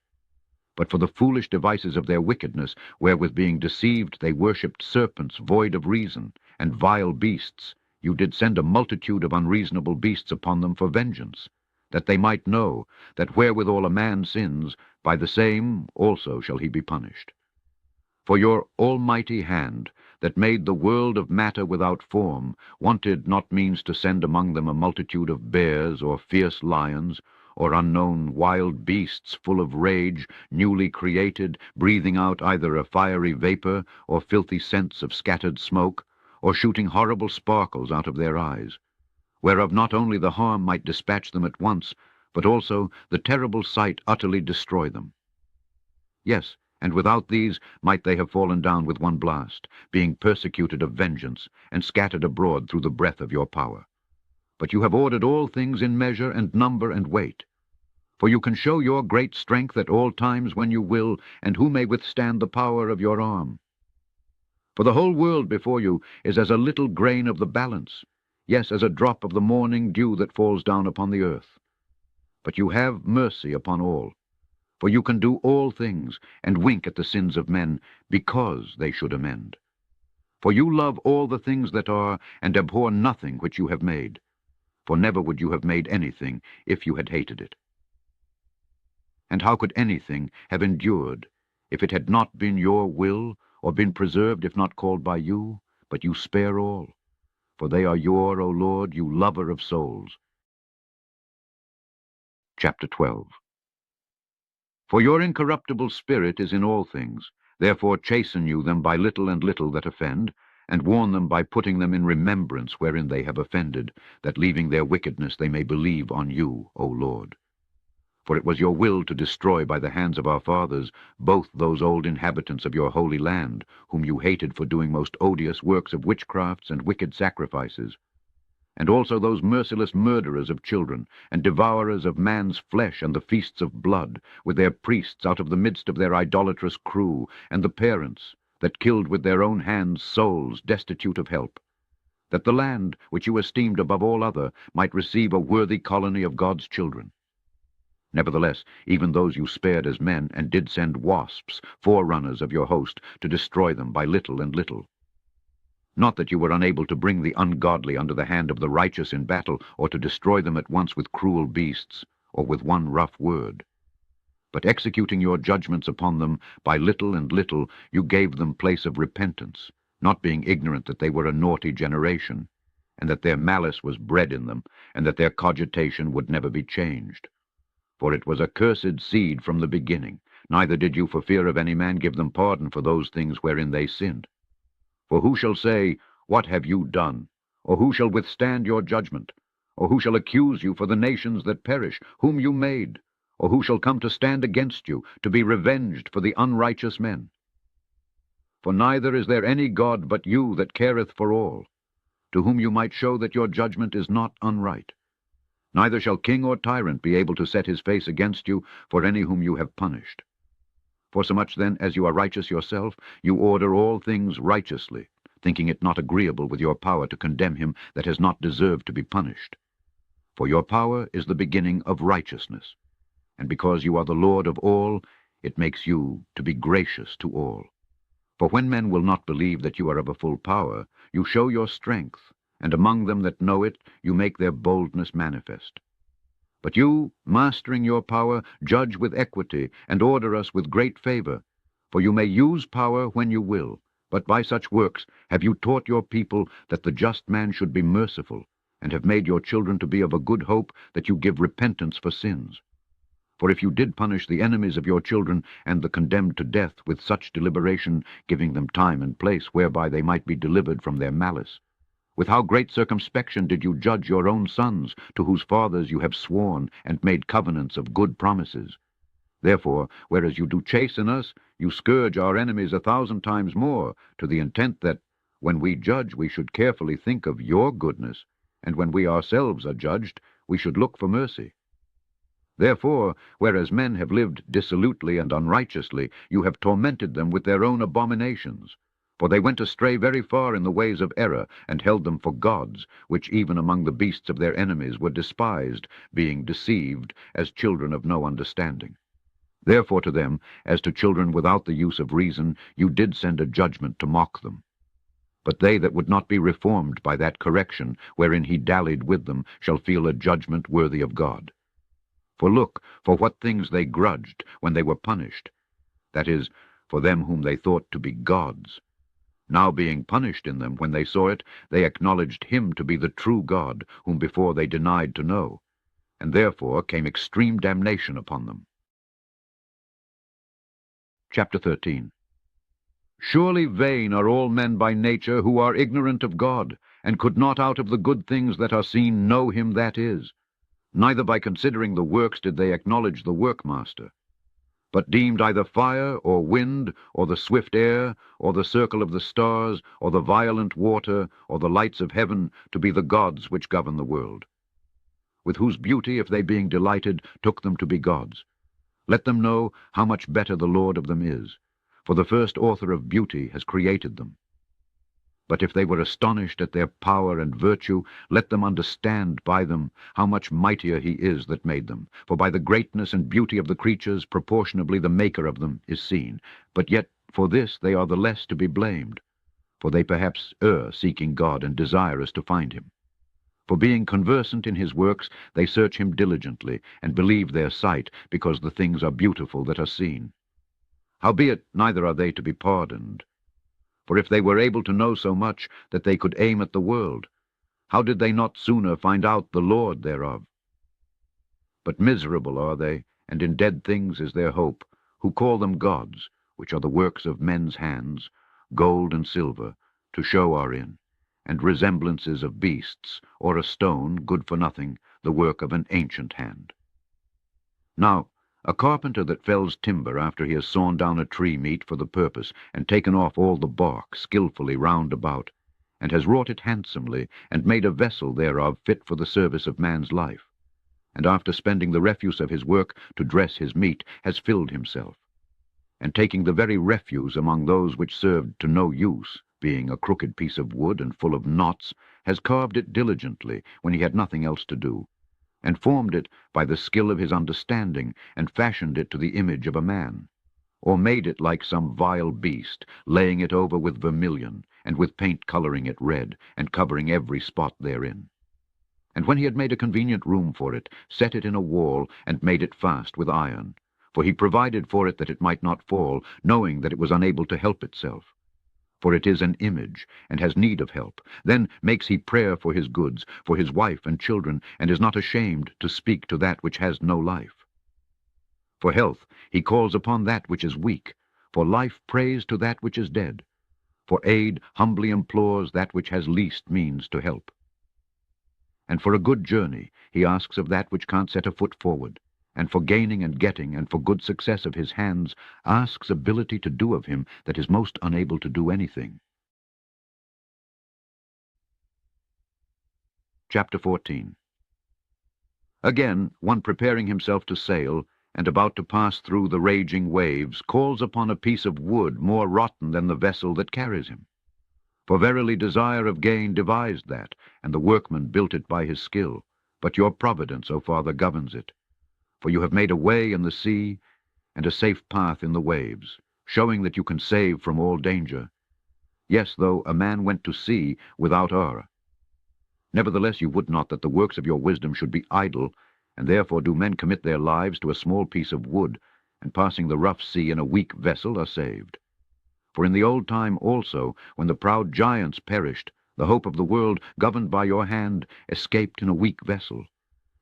Speaker 1: But for the foolish devices of their wickedness, wherewith being deceived they worshipped serpents void of reason, and vile beasts, you did send a multitude of unreasonable beasts upon them for vengeance, that they might know that wherewithal a man sins, by the same also shall he be punished. For your almighty hand, that made the world of matter without form, wanted not means to send among them a multitude of bears, or fierce lions, or unknown wild beasts full of rage, newly created, breathing out either a fiery vapor, or filthy scents of scattered smoke, or shooting horrible sparkles out of their eyes, whereof not only the harm might dispatch them at once, but also the terrible sight utterly destroy them. Yes, and without these might they have fallen down with one blast, being persecuted of vengeance, and scattered abroad through the breath of your power. But you have ordered all things in measure and number and weight. For you can show your great strength at all times when you will, and who may withstand the power of your arm? For the whole world before you is as a little grain of the balance, yes, as a drop of the morning dew that falls down upon the earth. But you have mercy upon all. For you can do all things, and wink at the sins of men, because they should amend. For you love all the things that are, and abhor nothing which you have made. For never would you have made anything, if you had hated it. And how could anything have endured, if it had not been your will, or been preserved if not called by you? But you spare all. For they are your, O Lord, you lover of souls. Chapter 12. For your incorruptible spirit is in all things. Therefore chasten you them by little and little that offend, and warn them by putting them in remembrance wherein they have offended, that leaving their wickedness they may believe on you, O Lord. For it was your will to destroy by the hands of our fathers both those old inhabitants of your holy land, whom you hated for doing most odious works of witchcrafts and wicked sacrifices, and also those merciless murderers of children, and devourers of man's flesh and the feasts of blood, with their priests out of the midst of their idolatrous crew, and the parents, that killed with their own hands souls destitute of help, that the land, which you esteemed above all other, might receive a worthy colony of God's children. Nevertheless, even those you spared as men, and did send wasps, forerunners of your host, to destroy them by little and little. Not that you were unable to bring the ungodly under the hand of the righteous in battle, or to destroy them at once with cruel beasts, or with one rough word. But executing your judgments upon them, by little and little you gave them place of repentance, not being ignorant that they were a naughty generation, and that their malice was bred in them, and that their cogitation would never be changed. For it was a cursed seed from the beginning, neither did you for fear of any man give them pardon for those things wherein they sinned. For who shall say, What have you done? Or who shall withstand your judgment? Or who shall accuse you for the nations that perish, whom you made? Or who shall come to stand against you, to be revenged for the unrighteous men? For neither is there any God but you that careth for all, to whom you might show that your judgment is not unright. Neither shall king or tyrant be able to set his face against you for any whom you have punished. Forsomuch then as you are righteous yourself, you order all things righteously, thinking it not agreeable with your power to condemn him that has not deserved to be punished. For your power is the beginning of righteousness, and because you are the Lord of all, it makes you to be gracious to all. For when men will not believe that you are of a full power, you show your strength, and among them that know it, you make their boldness manifest. But you, mastering your power, judge with equity, and order us with great favor. For you may use power when you will, but by such works have you taught your people that the just man should be merciful, and have made your children to be of a good hope that you give repentance for sins. For if you did punish the enemies of your children, and the condemned to death with such deliberation, giving them time and place whereby they might be delivered from their malice, with how great circumspection did you judge your own sons, to whose fathers you have sworn and made covenants of good promises? Therefore, whereas you do chasten us, you scourge our enemies 1,000 times more, to the intent that, when we judge, we should carefully think of your goodness, and when we ourselves are judged, we should look for mercy. Therefore, whereas men have lived dissolutely and unrighteously, you have tormented them with their own abominations. For they went astray very far in the ways of error, and held them for gods, which even among the beasts of their enemies were despised, being deceived, as children of no understanding. Therefore to them, as to children without the use of reason, you did send a judgment to mock them. But they that would not be reformed by that correction, wherein he dallied with them, shall feel a judgment worthy of God. For look, for what things they grudged when they were punished, that is, for them whom they thought to be gods. Now being punished in them when they saw it, they acknowledged him to be the true God, whom before they denied to know, and therefore came extreme damnation upon them. Chapter 13. Surely vain are all men by nature who are ignorant of God, and could not out of the good things that are seen know him that is. Neither by considering the works did they acknowledge the workmaster, but deemed either fire, or wind, or the swift air, or the circle of the stars, or the violent water, or the lights of heaven, to be the gods which govern the world, with whose beauty, if they being delighted, took them to be gods. Let them know how much better the Lord of them is, for the first author of beauty has created them. But if they were astonished at their power and virtue, let them understand by them how much mightier he is that made them. For by the greatness and beauty of the creatures proportionably the maker of them is seen. But yet for this they are the less to be blamed, for they perhaps err, seeking God and desirous to find him. For being conversant in his works, they search him diligently, and believe their sight, because the things are beautiful that are seen. Howbeit neither are they to be pardoned. For if they were able to know so much that they could aim at the world, how did they not sooner find out the Lord thereof? But miserable are they, and in dead things is their hope, who call them gods, which are the works of men's hands, gold and silver, to show are in, and resemblances of beasts, or a stone, good for nothing, the work of an ancient hand. Now, a carpenter that fells timber after he has sawn down a tree meet for the purpose, and taken off all the bark skillfully round about, and has wrought it handsomely, and made a vessel thereof fit for the service of man's life, and after spending the refuse of his work to dress his meat, has filled himself, and taking the very refuse among those which served to no use, being a crooked piece of wood and full of knots, has carved it diligently when he had nothing else to do, and formed it by the skill of his understanding, and fashioned it to the image of a man, or made it like some vile beast, laying it over with vermilion, and with paint colouring it red, and covering every spot therein. And when he had made a convenient room for it, set it in a wall, and made it fast with iron, for he provided for it that it might not fall, knowing that it was unable to help itself. For it is an image, and has need of help. Then makes he prayer for his goods, for his wife and children, and is not ashamed to speak to that which has no life. For health he calls upon that which is weak, for life prays to that which is dead. For aid humbly implores that which has least means to help. And for a good journey he asks of that which can't set a foot forward, and for gaining and getting, and for good success of his hands, asks ability to do of him that is most unable to do anything. Chapter 14. Again, one preparing himself to sail, and about to pass through the raging waves, calls upon a piece of wood more rotten than the vessel that carries him. For verily desire of gain devised that, and the workman built it by his skill, but your providence, O Father, governs it. For you have made a way in the sea, and a safe path in the waves, showing that you can save from all danger. Yes, though a man went to sea without error. Nevertheless you would not that the works of your wisdom should be idle, and therefore do men commit their lives to a small piece of wood, and passing the rough sea in a weak vessel are saved. For in the old time also, when the proud giants perished, the hope of the world, governed by your hand, escaped in a weak vessel,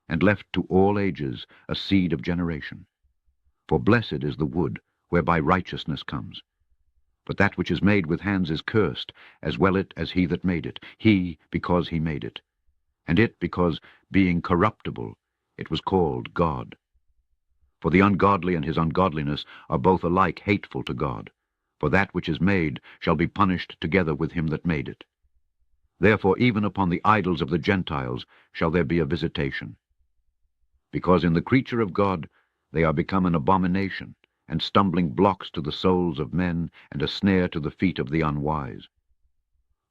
Speaker 1: and left to all ages a seed of generation. For blessed is the wood, whereby righteousness comes. But that which is made with hands is cursed, as well it as he that made it, he because he made it, and it because, being corruptible, it was called God. For the ungodly and his ungodliness are both alike hateful to God, for that which is made shall be punished together with him that made it. Therefore even upon the idols of the Gentiles shall there be a visitation. Because in the creature of God they are become an abomination, and stumbling blocks to the souls of men, and a snare to the feet of the unwise.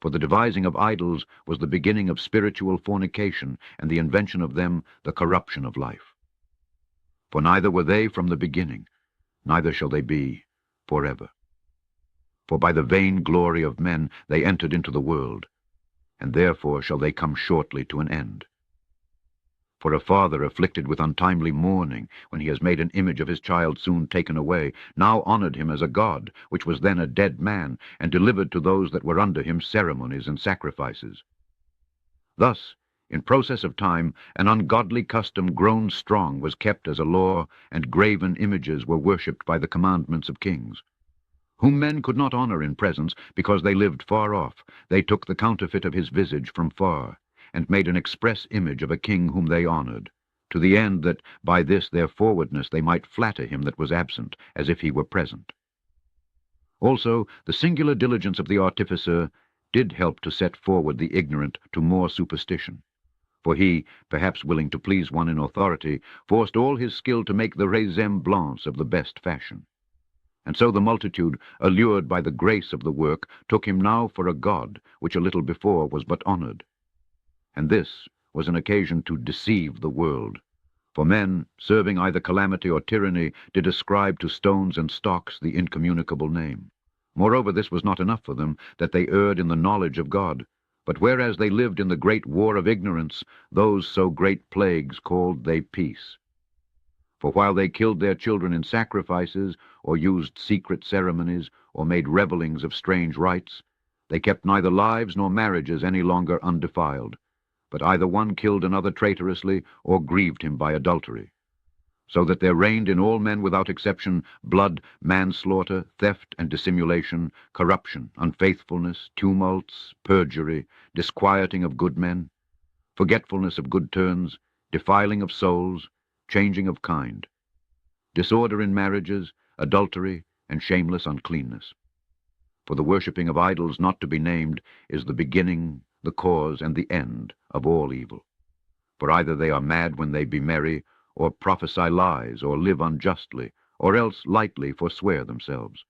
Speaker 1: For the devising of idols was the beginning of spiritual fornication, and the invention of them the corruption of life. For neither were they from the beginning, neither shall they be forever. For by the vain glory of men they entered into the world, and therefore shall they come shortly to an end. For a father afflicted with untimely mourning, when he has made an image of his child soon taken away, now honored him as a god, which was then a dead man, and delivered to those that were under him ceremonies and sacrifices. Thus, in process of time, an ungodly custom grown strong was kept as a law, and graven images were worshipped by the commandments of kings. Whom men could not honor in presence, because they lived far off, they took the counterfeit of his visage from far, and made an express image of a king whom they honored, to the end that by this their forwardness they might flatter him that was absent, as if he were present. Also, the singular diligence of the artificer did help to set forward the ignorant to more superstition. For he, perhaps willing to please one in authority, forced all his skill to make the resemblance of the best fashion. And so the multitude, allured by the grace of the work, took him now for a god, which a little before was but honored. And this was an occasion to deceive the world. For men, serving either calamity or tyranny, did ascribe to stones and stocks the incommunicable name. Moreover, this was not enough for them, that they erred in the knowledge of God. But whereas they lived in the great war of ignorance, those so great plagues called they peace. For while they killed their children in sacrifices, or used secret ceremonies, or made revellings of strange rites, they kept neither lives nor marriages any longer undefiled, but either one killed another traitorously, or grieved him by adultery. So that there reigned in all men without exception blood, manslaughter, theft and dissimulation, corruption, unfaithfulness, tumults, perjury, disquieting of good men, forgetfulness of good turns, defiling of souls, changing of kind, disorder in marriages, adultery, and shameless uncleanness. For the worshipping of idols not to be named is the beginning, the cause, and the end of all evil. For either they are mad when they be merry, or prophesy lies, or live unjustly, or else lightly forswear themselves.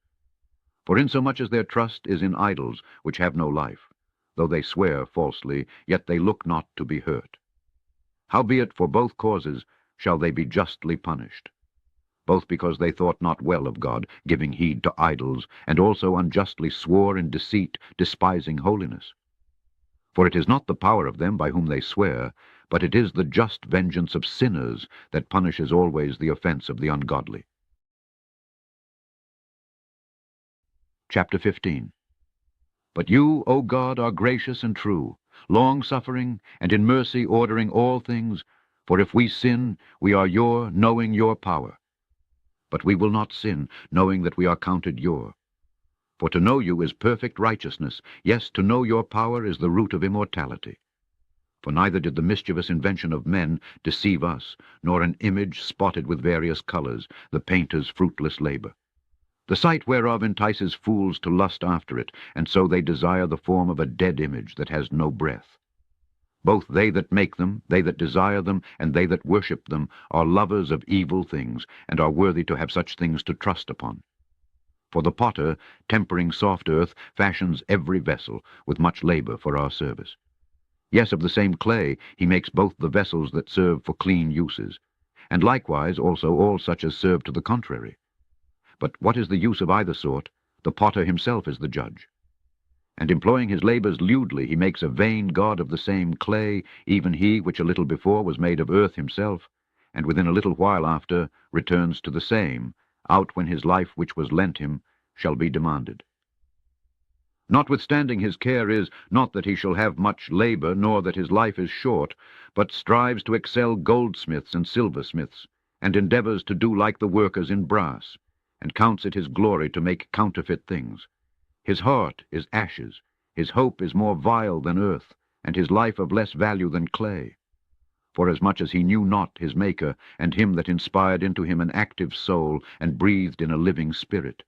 Speaker 1: For insomuch as their trust is in idols which have no life, though they swear falsely, yet they look not to be hurt. Howbeit for both causes shall they be justly punished, both because they thought not well of God, giving heed to idols, and also unjustly swore in deceit, despising holiness. For it is not the power of them by whom they swear, but it is the just vengeance of sinners that punishes always the offense of the ungodly. Chapter 15. But you, O God, are gracious and true, long-suffering, and in mercy ordering all things, for if we sin, we are your, knowing your power. But we will not sin, knowing that we are counted your. For to know you is perfect righteousness, yes, to know your power is the root of immortality. For neither did the mischievous invention of men deceive us, nor an image spotted with various colors, the painter's fruitless labor. The sight whereof entices fools to lust after it, and so they desire the form of a dead image that has no breath. Both they that make them, they that desire them, and they that worship them, are lovers of evil things, and are worthy to have such things to trust upon. For the potter, tempering soft earth, fashions every vessel, with much labor for our service. Yes, of the same clay he makes both the vessels that serve for clean uses, and likewise also all such as serve to the contrary. But what is the use of either sort? The potter himself is the judge. And employing his labors lewdly, he makes a vain god of the same clay, even he which a little before was made of earth himself, and within a little while after returns to the same, out when his life which was lent him shall be demanded. Notwithstanding his care is, not that he shall have much labor, nor that his life is short, but strives to excel goldsmiths and silversmiths, and endeavors to do like the workers in brass, and counts it his glory to make counterfeit things. His heart is ashes, his hope is more vile than earth, and his life of less value than clay. Forasmuch as he knew not his Maker, and him that inspired into him an active soul, and breathed in a living spirit.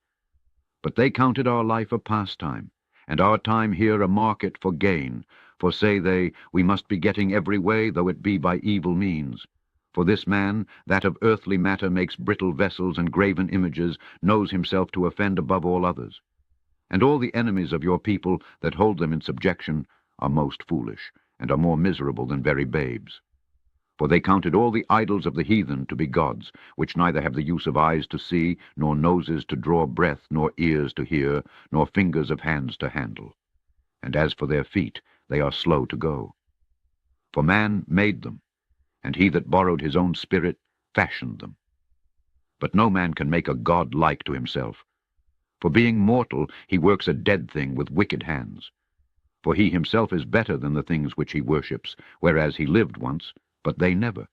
Speaker 1: But they counted our life a pastime, and our time here a market for gain, for say they, we must be getting every way, though it be by evil means. For this man, that of earthly matter makes brittle vessels and graven images, knows himself to offend above all others. And all the enemies of your people that hold them in subjection are most foolish, and are more miserable than very babes. For they counted all the idols of the heathen to be gods, which neither have the use of eyes to see, nor noses to draw breath, nor ears to hear, nor fingers of hands to handle. And as for their feet, they are slow to go. For man made them, and he that borrowed his own spirit fashioned them. But no man can make a god like to himself. For being mortal, he works a dead thing with wicked hands. For he himself is better than the things which he worships, whereas he lived once, but they never.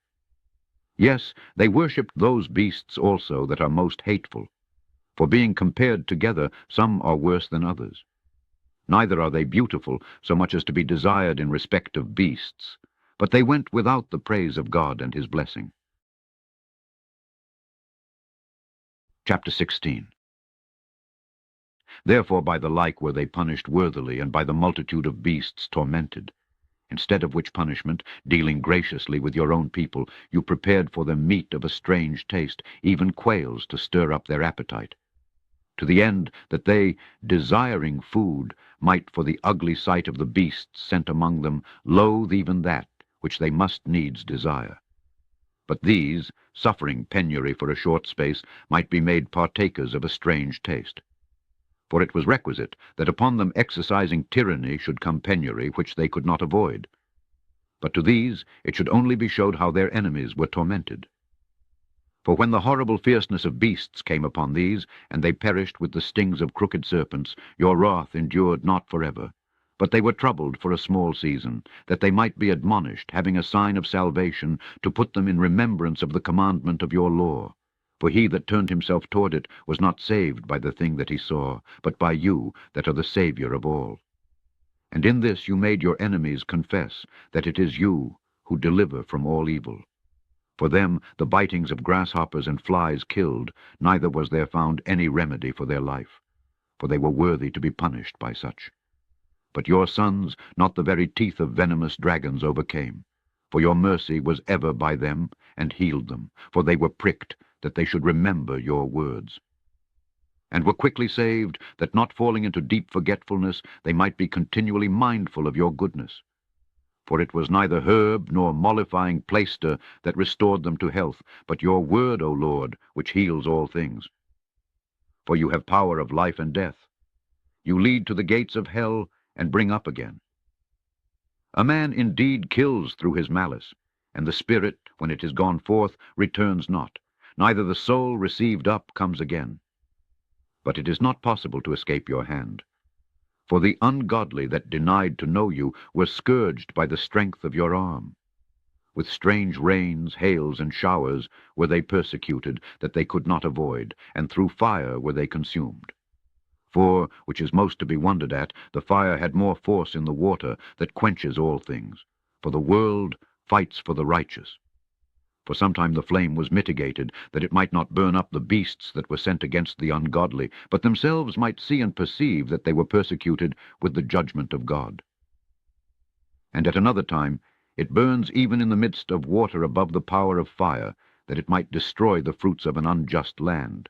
Speaker 1: Yes, they worshipped those beasts also that are most hateful. For being compared together, some are worse than others. Neither are they beautiful, so much as to be desired in respect of beasts, but they went without the praise of God and his blessing. Chapter 16. Therefore by the like were they punished worthily, and by the multitude of beasts tormented. Instead of which punishment, dealing graciously with your own people, you prepared for them meat of a strange taste, even quails to stir up their appetite, to the end that they, desiring food, might for the ugly sight of the beasts sent among them loathe even that which they must needs desire. But these, suffering penury for a short space, might be made partakers of a strange taste. For it was requisite that upon them exercising tyranny should come penury, which they could not avoid. But to these it should only be showed how their enemies were tormented. For when the horrible fierceness of beasts came upon these, and they perished with the stings of crooked serpents, your wrath endured not forever. But they were troubled for a small season, that they might be admonished, having a sign of salvation, to put them in remembrance of the commandment of your law. For he that turned himself toward it was not saved by the thing that he saw, but by you that are the Saviour of all. And in this you made your enemies confess that it is you who deliver from all evil. For them the bitings of grasshoppers and flies killed, neither was there found any remedy for their life, for they were worthy to be punished by such. But your sons not the very teeth of venomous dragons overcame, for your mercy was ever by them, and healed them, for they were pricked, that they should remember your words. And were quickly saved, that not falling into deep forgetfulness, they might be continually mindful of your goodness. For it was neither herb nor mollifying plaister that restored them to health, but your word, O Lord, which heals all things. For you have power of life and death. You lead to the gates of hell, and bring up again. A man indeed kills through his malice, and the spirit, when it is gone forth, returns not, neither the soul received up comes again. But it is not possible to escape your hand. For the ungodly that denied to know you were scourged by the strength of your arm. With strange rains, hails, and showers were they persecuted, that they could not avoid, and through fire were they consumed. For, which is most to be wondered at, the fire had more force in the water that quenches all things, for the world fights for the righteous. For sometime the flame was mitigated, that it might not burn up the beasts that were sent against the ungodly, but themselves might see and perceive that they were persecuted with the judgment of God. And at another time it burns even in the midst of water above the power of fire, that it might destroy the fruits of an unjust land.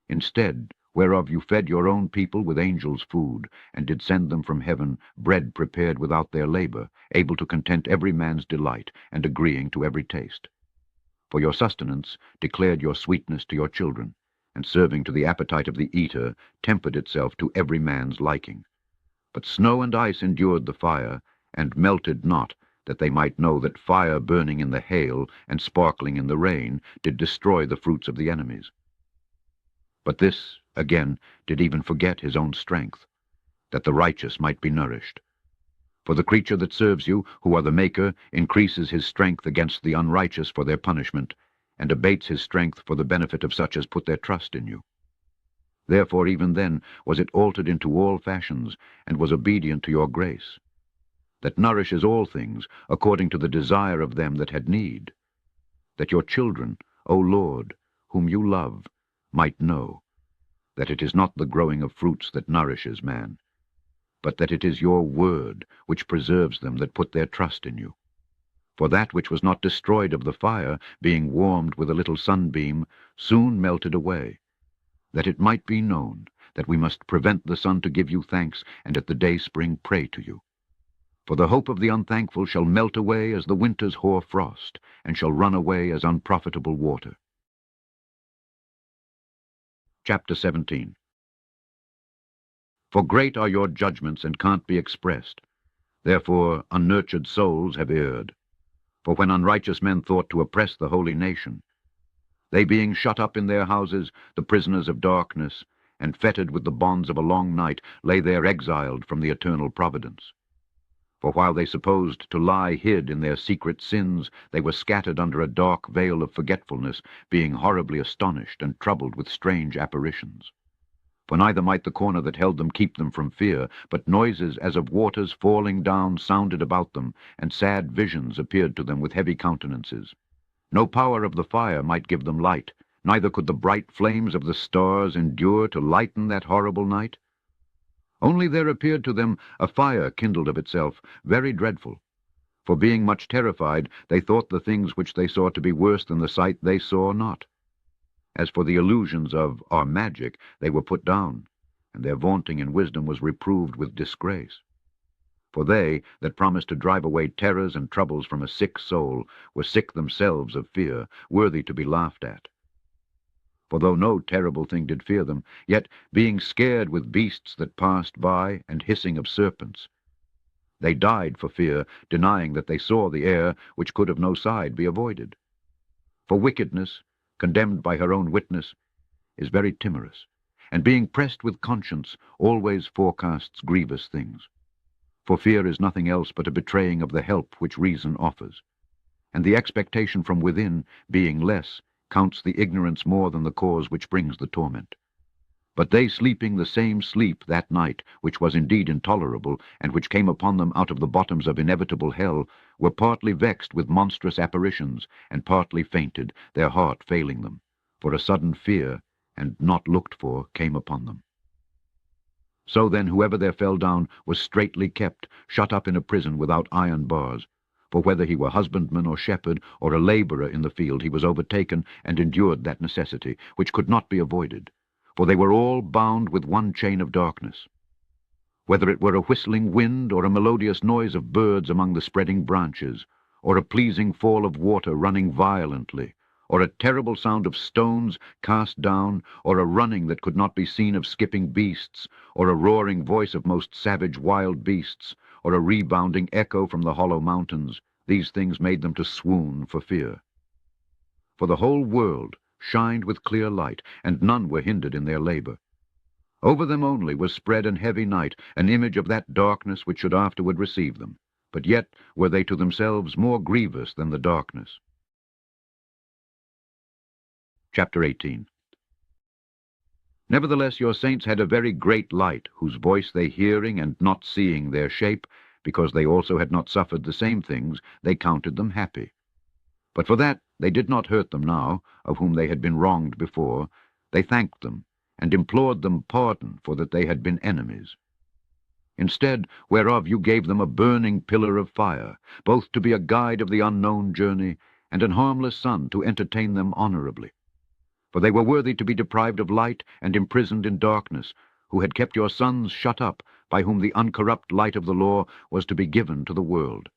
Speaker 1: Instead, whereof you fed your own people with angels' food, and did send them from heaven bread prepared without their labor, able to content every man's delight, and agreeing to every taste. For your sustenance declared your sweetness to your children, and serving to the appetite of the eater, tempered itself to every man's liking. But snow and ice endured the fire, and melted not, that they might know that fire burning in the hail, and sparkling in the rain, did destroy the fruits of the enemies. But this, again, did even forget his own strength, that the righteous might be nourished. For the creature that serves you, who are the Maker, increases his strength against the unrighteous for their punishment, and abates his strength for the benefit of such as put their trust in you. Therefore even then was it altered into all fashions, and was obedient to your grace, that nourishes all things according to the desire of them that had need, that your children, O Lord, whom you love, might know that it is not the growing of fruits that nourishes man, but that it is your word which preserves them that put their trust in you. For that which was not destroyed of the fire, being warmed with a little sunbeam, soon melted away, that it might be known that we must prevent the sun to give you thanks, and at the dayspring pray to you. For the hope of the unthankful shall melt away as the winter's hoar frost, and shall run away as unprofitable water. Chapter 17. For great are your judgments, and can't be expressed. Therefore unnurtured souls have erred. For when unrighteous men thought to oppress the holy nation, they being shut up in their houses, the prisoners of darkness, and fettered with the bonds of a long night, lay there exiled from the eternal providence. For while they supposed to lie hid in their secret sins, they were scattered under a dark veil of forgetfulness, being horribly astonished and troubled with strange apparitions. For neither might the corner that held them keep them from fear, but noises as of waters falling down sounded about them, and sad visions appeared to them with heavy countenances. No power of the fire might give them light, neither could the bright flames of the stars endure to lighten that horrible night. Only there appeared to them a fire kindled of itself, very dreadful. For being much terrified, they thought the things which they saw to be worse than the sight they saw not. As for the illusions of our magic, they were put down, and their vaunting in wisdom was reproved with disgrace. For they, that promised to drive away terrors and troubles from a sick soul, were sick themselves of fear, worthy to be laughed at. For though no terrible thing did fear them, yet, being scared with beasts that passed by, and hissing of serpents, they died for fear, denying that they saw the air which could of no side be avoided. For wickedness, condemned by her own witness, is very timorous, and being pressed with conscience, always forecasts grievous things. For fear is nothing else but a betraying of the help which reason offers, and the expectation from within, being less, counts the ignorance more than the cause which brings the torment. But they sleeping the same sleep that night, which was indeed intolerable, and which came upon them out of the bottoms of inevitable hell, were partly vexed with monstrous apparitions, and partly fainted, their heart failing them, for a sudden fear, and not looked for, came upon them. So then whoever there fell down was straitly kept, shut up in a prison without iron bars. For whether he were husbandman or shepherd, or a labourer in the field, he was overtaken, and endured that necessity, which could not be avoided. For they were all bound with one chain of darkness. Whether it were a whistling wind, or a melodious noise of birds among the spreading branches, or a pleasing fall of water running violently, or a terrible sound of stones cast down, or a running that could not be seen of skipping beasts, or a roaring voice of most savage wild beasts, or a rebounding echo from the hollow mountains, these things made them to swoon for fear. For the whole world shined with clear light, and none were hindered in their labor. Over them only was spread an heavy night, an image of that darkness which should afterward receive them. But yet were they to themselves more grievous than the darkness. Chapter 18. Nevertheless your saints had a very great light, whose voice they hearing and not seeing their shape, because they also had not suffered the same things, they counted them happy. But for that they did not hurt them now, of whom they had been wronged before. They thanked them, and implored them pardon for that they had been enemies. Instead whereof you gave them a burning pillar of fire, both to be a guide of the unknown journey, and an harmless sun to entertain them honorably. For they were worthy to be deprived of light and imprisoned in darkness, who had kept your sons shut up, by whom the uncorrupt light of the law was to be given to the world.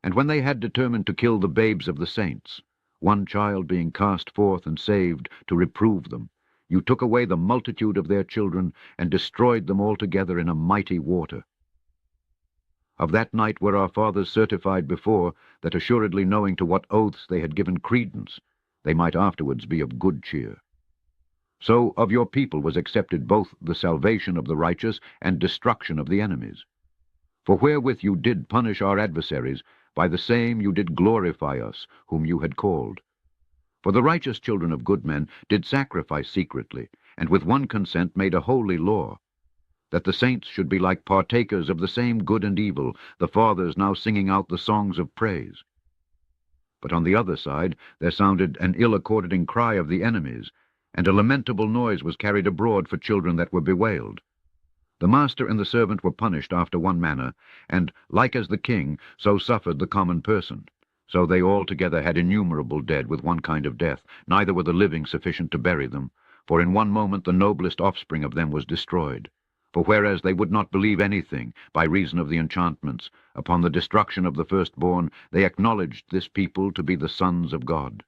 Speaker 1: And when they had determined to kill the babes of the saints, one child being cast forth and saved, to reprove them, you took away the multitude of their children, and destroyed them altogether in a mighty water. Of that night were our fathers certified before, that assuredly knowing to what oaths they had given credence, they might afterwards be of good cheer. So of your people was accepted both the salvation of the righteous and destruction of the enemies. For wherewith you did punish our adversaries, by the same you did glorify us, whom you had called. For the righteous children of good men did sacrifice secretly, and with one consent made a holy law, that the saints should be like partakers of the same good and evil, the fathers now singing out the songs of praise. But on the other side there sounded an ill-according cry of the enemies, and a lamentable noise was carried abroad for children that were bewailed. The master and the servant were punished after one manner, and, like as the king, so suffered the common person. So they all together had innumerable dead with one kind of death, neither were the living sufficient to bury them, for in one moment the noblest offspring of them was destroyed. For whereas they would not believe anything, by reason of the enchantments, upon the destruction of the firstborn, they acknowledged this people to be the sons of God.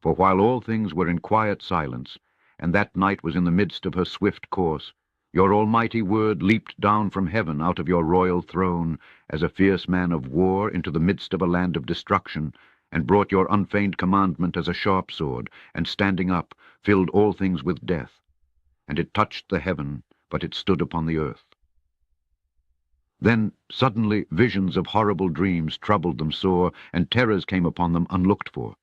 Speaker 1: For while all things were in quiet silence, and that night was in the midst of her swift course, Your almighty word leaped down from heaven out of your royal throne as a fierce man of war into the midst of a land of destruction, and brought your unfeigned commandment as a sharp sword, and standing up, filled all things with death. And it touched the heaven, but it stood upon the earth. Then suddenly visions of horrible dreams troubled them sore, and terrors came upon them unlooked for.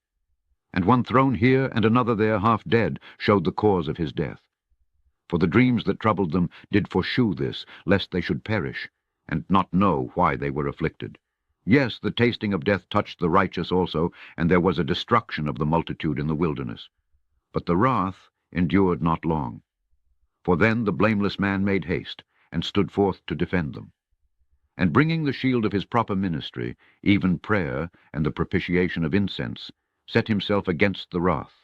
Speaker 1: And one thrown here and another there half dead showed the cause of his death. For the dreams that troubled them did foreshew this, lest they should perish, and not know why they were afflicted. Yes, the tasting of death touched the righteous also, and there was a destruction of the multitude in the wilderness. But the wrath endured not long. For then the blameless man made haste, and stood forth to defend them. And bringing the shield of his proper ministry, even prayer and the propitiation of incense, set himself against the wrath,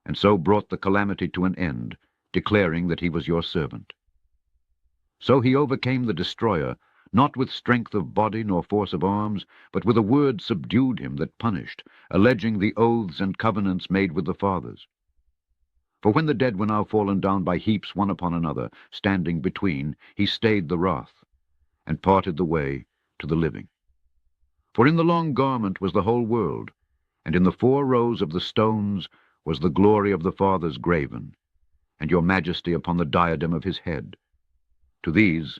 Speaker 1: and so brought the calamity to an end, declaring that he was your servant. So he overcame the destroyer, not with strength of body nor force of arms, but with a word subdued him that punished, alleging the oaths and covenants made with the fathers. For when the dead were now fallen down by heaps one upon another, standing between, he stayed the wrath, and parted the way to the living. For in the long garment was the whole world, and in the 4 rows of the stones was the glory of the fathers graven, and your majesty upon the diadem of his head. To these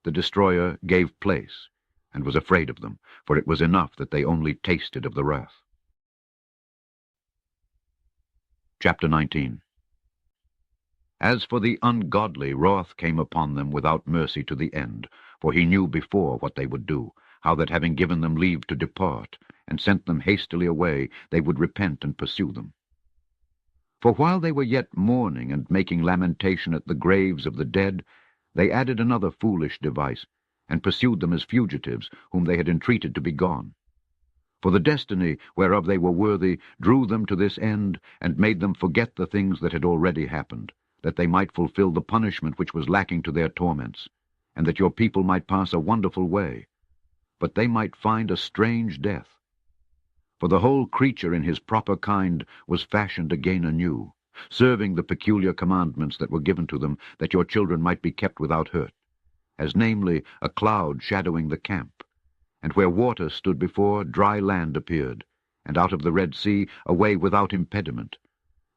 Speaker 1: the destroyer gave place, and was afraid of them, for it was enough that they only tasted of the wrath. Chapter 19. As for the ungodly, wrath came upon them without mercy to the end, for he knew before what they would do, how that having given them leave to depart, and sent them hastily away, they would repent and pursue them. For while they were yet mourning and making lamentation at the graves of the dead, they added another foolish device, and pursued them as fugitives, whom they had entreated to be gone. For the destiny whereof they were worthy drew them to this end, and made them forget the things that had already happened, that they might fulfill the punishment which was lacking to their torments, and that your people might pass a wonderful way, but they might find a strange death. For the whole creature in his proper kind was fashioned again anew, serving the peculiar commandments that were given to them, that your children might be kept without hurt, as namely a cloud shadowing the camp, and where water stood before, dry land appeared, and out of the Red Sea a way without impediment,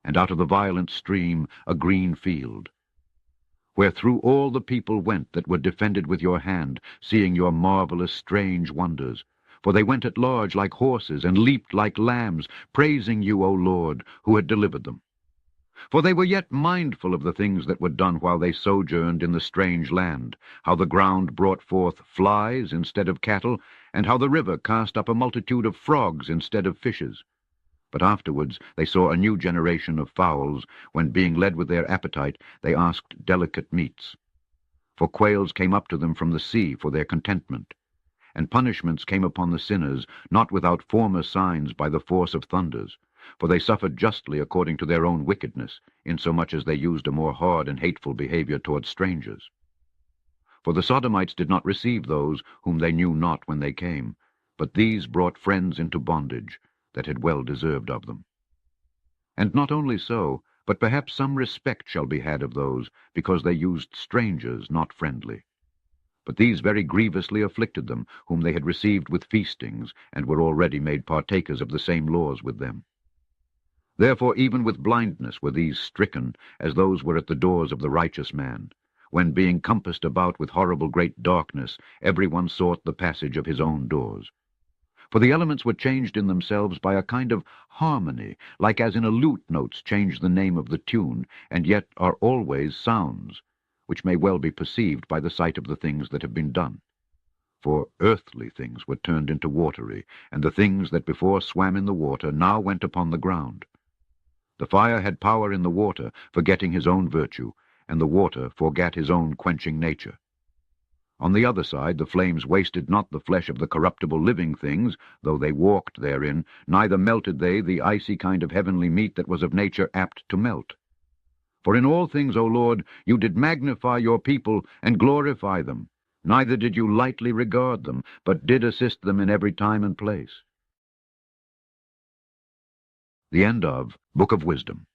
Speaker 1: and out of the violent stream a green field, where through all the people went that were defended with your hand, seeing your marvelous strange wonders. For they went at large like horses, and leaped like lambs, praising you, O Lord, who had delivered them. For they were yet mindful of the things that were done while they sojourned in the strange land, how the ground brought forth flies instead of cattle, and how the river cast up a multitude of frogs instead of fishes. But afterwards they saw a new generation of fowls, when being led with their appetite they asked delicate meats. For quails came up to them from the sea for their contentment. And punishments came upon the sinners, not without former signs by the force of thunders, for they suffered justly according to their own wickedness, insomuch as they used a more hard and hateful behavior toward strangers. For the Sodomites did not receive those whom they knew not when they came, but these brought friends into bondage, that had well deserved of them. And not only so, but perhaps some respect shall be had of those, because they used strangers not friendly. But these very grievously afflicted them, whom they had received with feastings, and were already made partakers of the same laws with them. Therefore even with blindness were these stricken, as those were at the doors of the righteous man, when being compassed about with horrible great darkness, every one sought the passage of his own doors. For the elements were changed in themselves by a kind of harmony, like as in a lute notes change the name of the tune, and yet are always sounds, which may well be perceived by the sight of the things that have been done. For earthly things were turned into watery, and the things that before swam in the water now went upon the ground. The fire had power in the water, forgetting his own virtue, and the water forgat his own quenching nature. On the other side the flames wasted not the flesh of the corruptible living things, though they walked therein, neither melted they the icy kind of heavenly meat that was of nature apt to melt. For in all things, O Lord, you did magnify your people and glorify them, neither did you lightly regard them, but did assist them in every time and place. The end of Book of Wisdom.